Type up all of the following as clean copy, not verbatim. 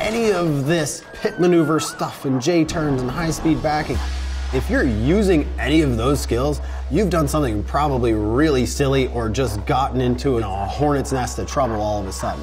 any of this pit maneuver stuff and J-turns and high-speed backing, if you're using any of those skills, you've done something probably really silly or just gotten into a hornet's nest of trouble all of a sudden.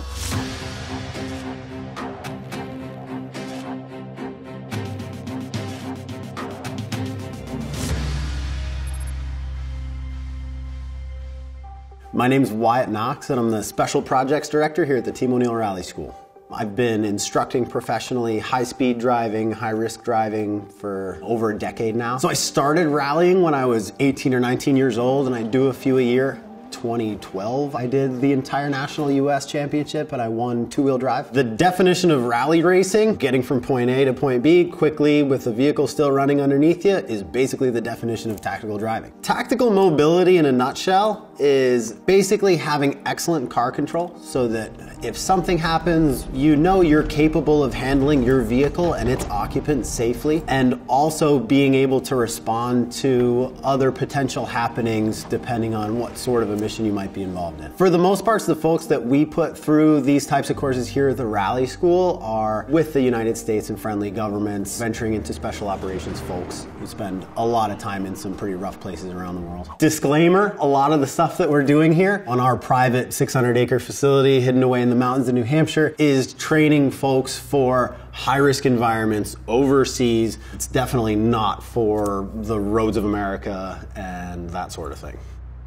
My name's Wyatt Knox, and I'm the Special Projects Director here at the Team O'Neill Rally School. I've been instructing professionally high-speed driving, high-risk driving for over a decade now. So I started rallying when I was 18 or 19 years old, and I do a few a year. 2012, I did the entire national US championship and I won two-wheel drive. The definition of rally racing, getting from point A to point B quickly with the vehicle still running underneath you, is basically the definition of tactical driving. Tactical mobility in a nutshell is basically having excellent car control so that if something happens, you know you're capable of handling your vehicle and its occupants safely, and also being able to respond to other potential happenings depending on what sort of a mission you might be involved in. For the most part, the folks that we put through these types of courses here at the Rally School are with the United States and friendly governments, venturing into special operations folks who spend a lot of time in some pretty rough places around the world. Disclaimer, a lot of the stuff that we're doing here on our private 600-acre facility hidden away in the mountains of New Hampshire is training folks for high-risk environments overseas. It's definitely not for the roads of America and that sort of thing.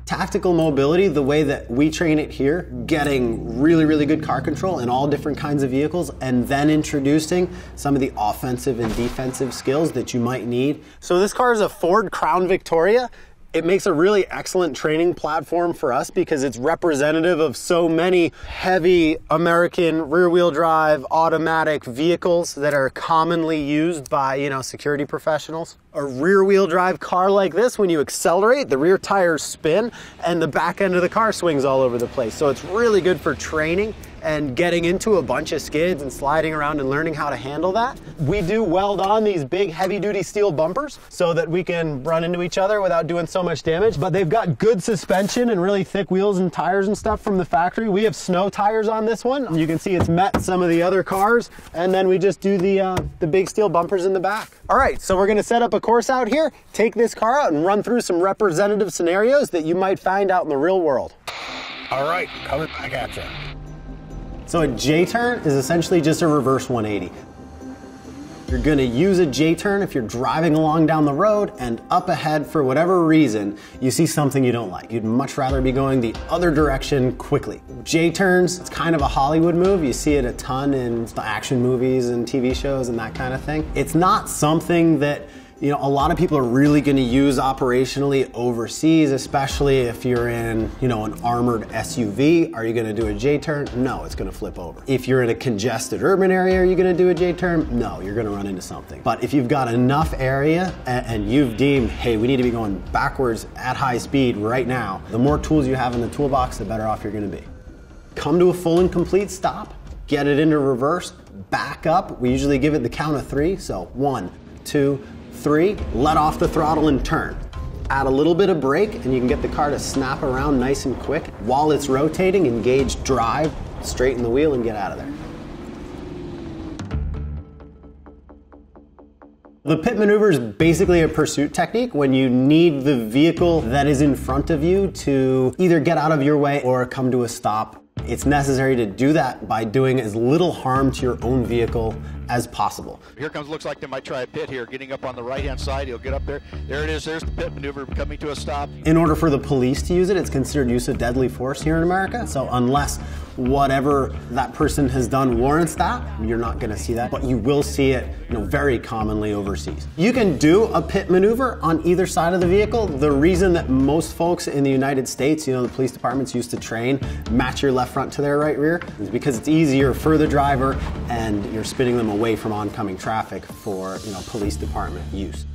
Tactical mobility, the way that we train it here, getting really, really good car control in all different kinds of vehicles, and then introducing some of the offensive and defensive skills that you might need. So this car is a Ford Crown Victoria. It makes a really excellent training platform for us because it's representative of so many heavy American rear-wheel drive automatic vehicles that are commonly used by, security professionals. A rear-wheel drive car like this, when you accelerate, the rear tires spin and the back end of the car swings all over the place. So it's really good for training and getting into a bunch of skids and sliding around and learning how to handle that. We do weld on these big heavy-duty steel bumpers so that we can run into each other without doing so much damage, but they've got good suspension and really thick wheels and tires and stuff from the factory. We have snow tires on this one. You can see it's met some of the other cars, and then we just do the big steel bumpers in the back. All right, so we're gonna set up a course out here, take this car out and run through some representative scenarios that you might find out in the real world. All right, coming back at you. So a J-turn is essentially just a reverse 180. You're gonna use a J-turn if you're driving along down the road and up ahead, for whatever reason, you see something you don't like. You'd much rather be going the other direction quickly. J-turns, it's kind of a Hollywood move. You see it a ton in action movies and TV shows and that kind of thing. It's not something that a lot of people are really going to use operationally overseas, especially if you're in, an armored SUV. Are you going to do a J-turn? No, it's going to flip over. If you're in a congested urban area, are you going to do a J-turn? No, you're going to run into something. But if you've got enough area and you've deemed, hey, we need to be going backwards at high speed right now, the more tools you have in the toolbox, the better off you're going to be. Come to a full and complete stop, get it into reverse, back up. We usually give it the count of 3. So 1, 2, 3, let off the throttle and turn. Add a little bit of brake and you can get the car to snap around nice and quick. While it's rotating, engage drive, straighten the wheel and get out of there. The pit maneuver is basically a pursuit technique when you need the vehicle that is in front of you to either get out of your way or come to a stop. It's necessary to do that by doing as little harm to your own vehicle as possible. Here comes, looks like they might try a pit here, getting up on the right-hand side. He'll get up there. There it is, there's the pit maneuver coming to a stop. In order for the police to use it, it's considered use of deadly force here in America. So unless whatever that person has done warrants that, you're not gonna see that, but you will see it, very commonly overseas. You can do a pit maneuver on either side of the vehicle. The reason that most folks in the United States, the police departments used to train, match your left front to their right rear, is because it's easier for the driver and you're spinning them away from oncoming traffic for, police department use.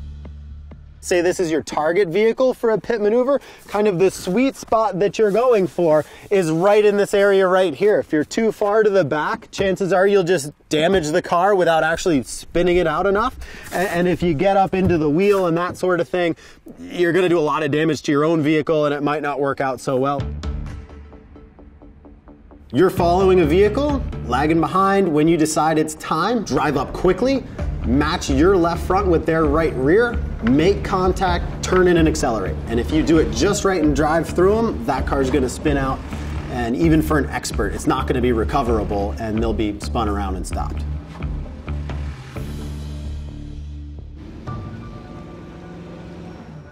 Say this is your target vehicle for a pit maneuver, kind of the sweet spot that you're going for is right in this area right here. If you're too far to the back, chances are you'll just damage the car without actually spinning it out enough. And if you get up into the wheel and that sort of thing, you're gonna do a lot of damage to your own vehicle and it might not work out so well. You're following a vehicle, lagging behind. When you decide it's time, drive up quickly, match your left front with their right rear, make contact, turn in and accelerate. And if you do it just right and drive through them, that car's gonna spin out. And even for an expert, it's not gonna be recoverable and they'll be spun around and stopped.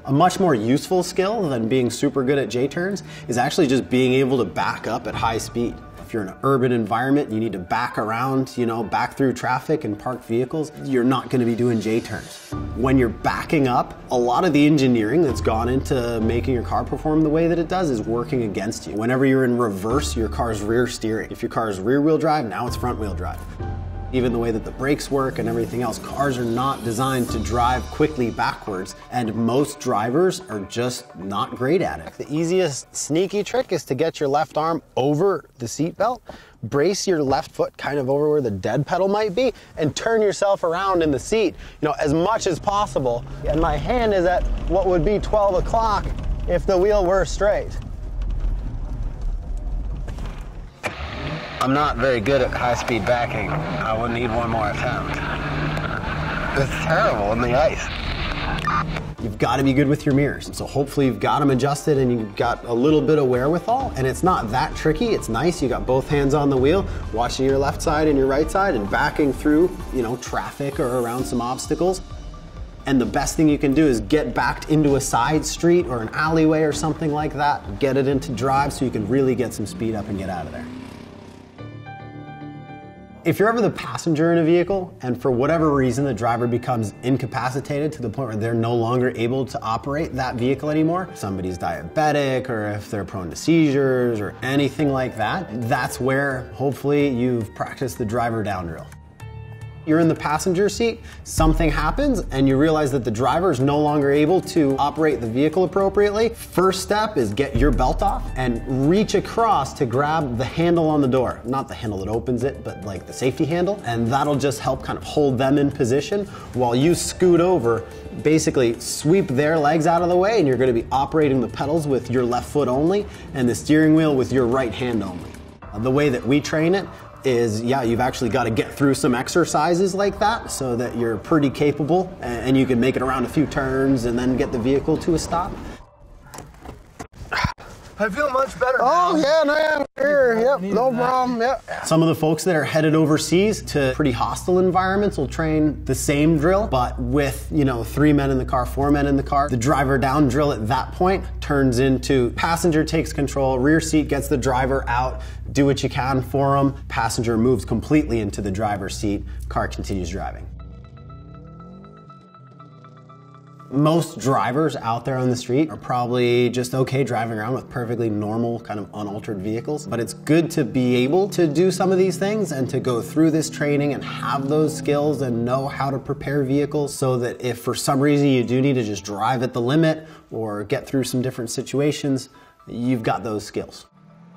A much more useful skill than being super good at J-turns is actually just being able to back up at high speed. If you're in an urban environment and you need to back around, back through traffic and parked vehicles, you're not gonna be doing J-turns. When you're backing up, a lot of the engineering that's gone into making your car perform the way that it does is working against you. Whenever you're in reverse, your car's rear steering. If your car is rear wheel drive, now it's front wheel drive. Even the way that the brakes work and everything else, cars are not designed to drive quickly backwards, and most drivers are just not great at it. The easiest sneaky trick is to get your left arm over the seat belt, brace your left foot kind of over where the dead pedal might be, and turn yourself around in the seat, as much as possible. And my hand is at what would be 12 o'clock if the wheel were straight. I'm not very good at high-speed backing. I would need one more attempt. It's terrible in the ice. You've got to be good with your mirrors. So hopefully you've got them adjusted and you've got a little bit of wherewithal, and it's not that tricky. It's nice. You got both hands on the wheel, watching your left side and your right side and backing through, traffic or around some obstacles. And the best thing you can do is get backed into a side street or an alleyway or something like that. Get it into drive so you can really get some speed up and get out of there. If you're ever the passenger in a vehicle and for whatever reason the driver becomes incapacitated to the point where they're no longer able to operate that vehicle anymore, somebody's diabetic or if they're prone to seizures or anything like that, that's where hopefully you've practiced the driver down drill. You're in the passenger seat, something happens, and you realize that the driver is no longer able to operate the vehicle appropriately. First step is get your belt off and reach across to grab the handle on the door. Not the handle that opens it, but like the safety handle. And that'll just help kind of hold them in position while you scoot over, basically sweep their legs out of the way, and you're gonna be operating the pedals with your left foot only and the steering wheel with your right hand only. The way that we train it is, you've actually got to get through some exercises like that so that you're pretty capable and you can make it around a few turns and then get the vehicle to a stop. I feel much better now. Oh, yeah, no, here, yep, no problem, yep. Some of the folks that are headed overseas to pretty hostile environments will train the same drill, but with, 3 men in the car, 4 men in the car. The driver down drill at that point turns into passenger takes control, rear seat gets the driver out, do what you can for them, passenger moves completely into the driver's seat, car continues driving. Most drivers out there on the street are probably just okay driving around with perfectly normal, kind of unaltered vehicles. But it's good to be able to do some of these things and to go through this training and have those skills and know how to prepare vehicles so that if for some reason you do need to just drive at the limit or get through some different situations, you've got those skills.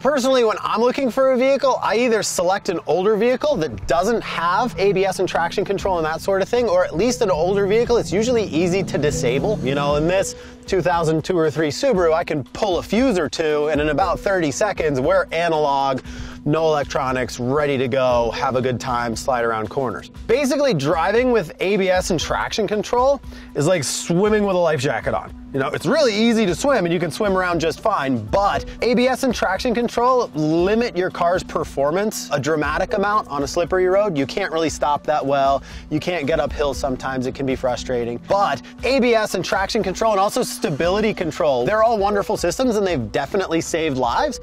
Personally, when I'm looking for a vehicle, I either select an older vehicle that doesn't have ABS and traction control and that sort of thing, or at least an older vehicle. It's usually easy to disable. In this 2002 or 3 Subaru, I can pull a fuse or two, and in about 30 seconds, we're analog, no electronics, ready to go, have a good time, slide around corners. Basically, driving with ABS and traction control is like swimming with a life jacket on. It's really easy to swim and you can swim around just fine, but ABS and traction control limit your car's performance a dramatic amount on a slippery road. You can't really stop that well. You can't get uphill sometimes. It can be frustrating. But ABS and traction control and also stability control, they're all wonderful systems and they've definitely saved lives.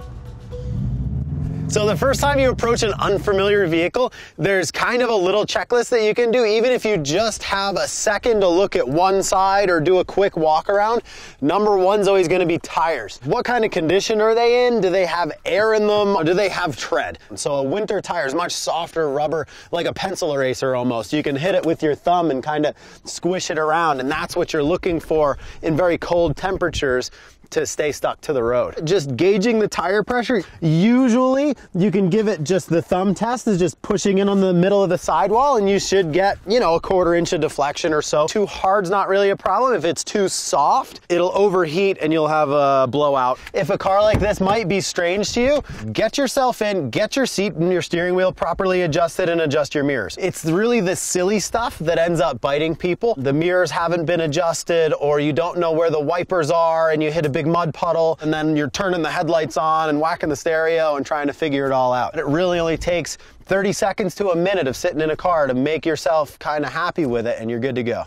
So the first time you approach an unfamiliar vehicle, there's kind of a little checklist that you can do, even if you just have a second to look at one side or do a quick walk around. Number one's always gonna be tires. What kind of condition are they in? Do they have air in them? Or do they have tread? So a winter tire is much softer rubber, like a pencil eraser almost. You can hit it with your thumb and kind of squish it around, and that's what you're looking for in very cold temperatures to stay stuck to the road. Just gauging the tire pressure, usually you can give it just the thumb test is just pushing in on the middle of the sidewall and you should get, you know, a 1/4 inch of deflection or so. Too hard's not really a problem. If it's too soft, it'll overheat and you'll have a blowout. If a car like this might be strange to you, get yourself in, get your seat and your steering wheel properly adjusted and adjust your mirrors. It's really the silly stuff that ends up biting people. The mirrors haven't been adjusted, or you don't know where the wipers are and you hit a big mud puddle and then you're turning the headlights on and whacking the stereo and trying to figure it all out. It really only takes 30 seconds to a minute of sitting in a car to make yourself kind of happy with it and you're good to go.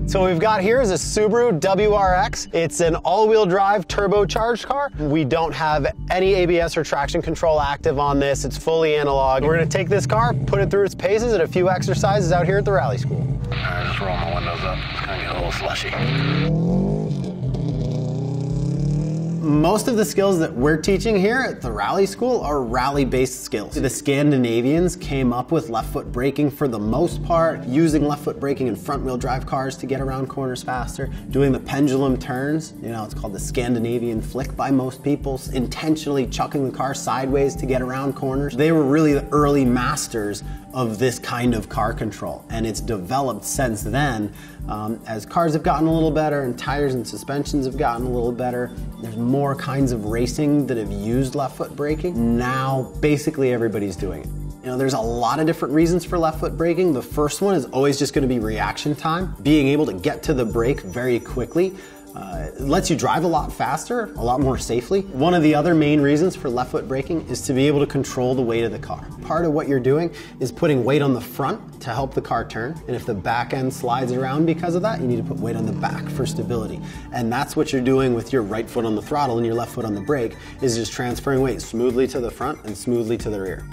So what we've got here is a Subaru WRX. It's an all-wheel drive turbocharged car. We don't have any ABS or traction control active on this. It's fully analog. We're gonna take this car, put it through its paces and a few exercises out here at the rally school. All right, just roll my windows up. It's gonna get a little slushy. Most of the skills that we're teaching here at the rally school are rally-based skills. The Scandinavians came up with left foot braking for the most part, using left foot braking in front wheel drive cars to get around corners faster, doing the pendulum turns, you know, it's called the Scandinavian flick by most people, intentionally chucking the car sideways to get around corners. They were really the early masters of this kind of car control, and it's developed since then. As cars have gotten a little better and tires and suspensions have gotten a little better, there's more kinds of racing that have used left foot braking. Now, basically everybody's doing it. You know, there's a lot of different reasons for left foot braking. The first one is always just going to be reaction time, being able to get to the brake very quickly. It lets you drive a lot faster, a lot more safely. One of the other main reasons for left foot braking is to be able to control the weight of the car. Part of what you're doing is putting weight on the front to help the car turn, and if the back end slides around because of that, you need to put weight on the back for stability. And that's what you're doing with your right foot on the throttle and your left foot on the brake, is just transferring weight smoothly to the front and smoothly to the rear.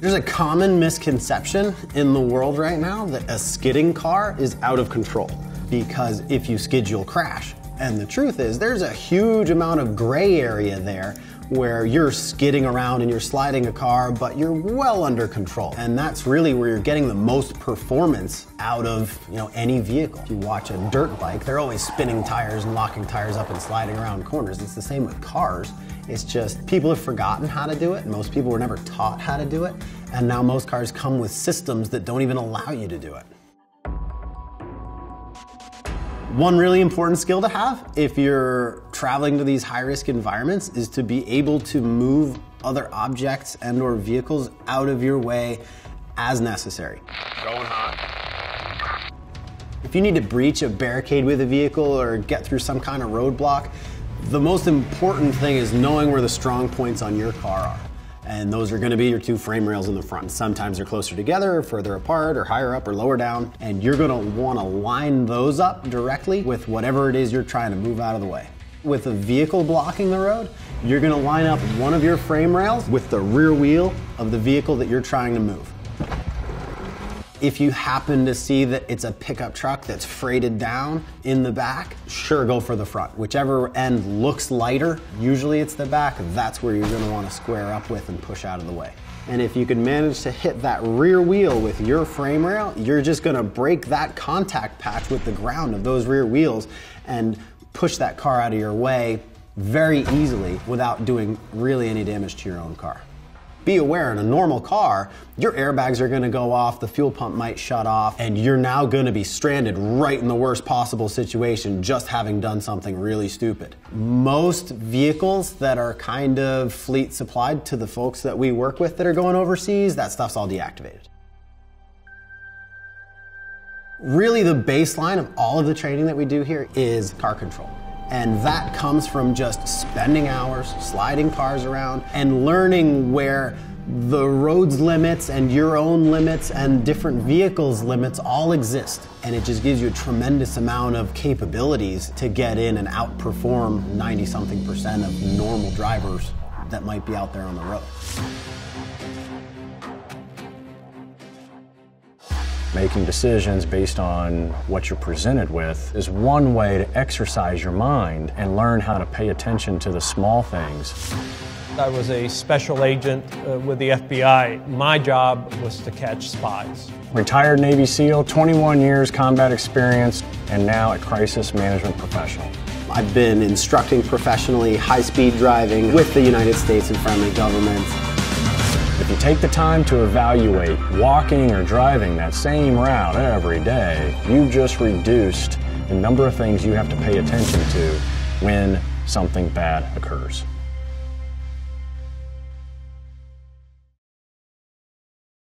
There's a common misconception in the world right now that a skidding car is out of control, because if you skid, you'll crash. And the truth is, there's a huge amount of gray area there where you're skidding around and you're sliding a car, but you're well under control. And that's really where you're getting the most performance out of, you know, any vehicle. If you watch a dirt bike, they're always spinning tires and locking tires up and sliding around corners. It's the same with cars. It's just people have forgotten how to do it. Most people were never taught how to do it. And now most cars come with systems that don't even allow you to do it. One really important skill to have if you're traveling to these high-risk environments is to be able to move other objects and/or vehicles out of your way as necessary. Going hot. If you need to breach a barricade with a vehicle or get through some kind of roadblock, the most important thing is knowing where the strong points on your car are. And those are going to be your two frame rails in the front. Sometimes they're closer together, or further apart, or higher up or lower down. And you're going to want to line those up directly with whatever it is you're trying to move out of the way. With a vehicle blocking the road, you're going to line up one of your frame rails with the rear wheel of the vehicle that you're trying to move. If you happen to see that it's a pickup truck that's freighted down in the back, sure, go for the front. Whichever end looks lighter, usually it's the back, that's where you're gonna wanna square up with and push out of the way. And if you can manage to hit that rear wheel with your frame rail, you're just gonna break that contact patch with the ground of those rear wheels and push that car out of your way very easily without doing really any damage to your own car. Be aware, in a normal car, your airbags are gonna go off, the fuel pump might shut off, and you're now gonna be stranded right in the worst possible situation just having done something really stupid. Most vehicles that are kind of fleet supplied to the folks that we work with that are going overseas, that stuff's all deactivated. Really, the baseline of all of the training that we do here is car control. And that comes from just spending hours sliding cars around and learning where the road's limits and your own limits and different vehicles' limits all exist. And it just gives you a tremendous amount of capabilities to get in and outperform 90-something% of normal drivers that might be out there on the road. Making decisions based on what you're presented with is one way to exercise your mind and learn how to pay attention to the small things. I was a special agent with the FBI. My job was to catch spies. Retired Navy SEAL, 21 years combat experience, and now a crisis management professional. I've been instructing professionally high-speed driving with the United States and friendly governments. If you take the time to evaluate walking or driving that same route every day, you've just reduced the number of things you have to pay attention to when something bad occurs.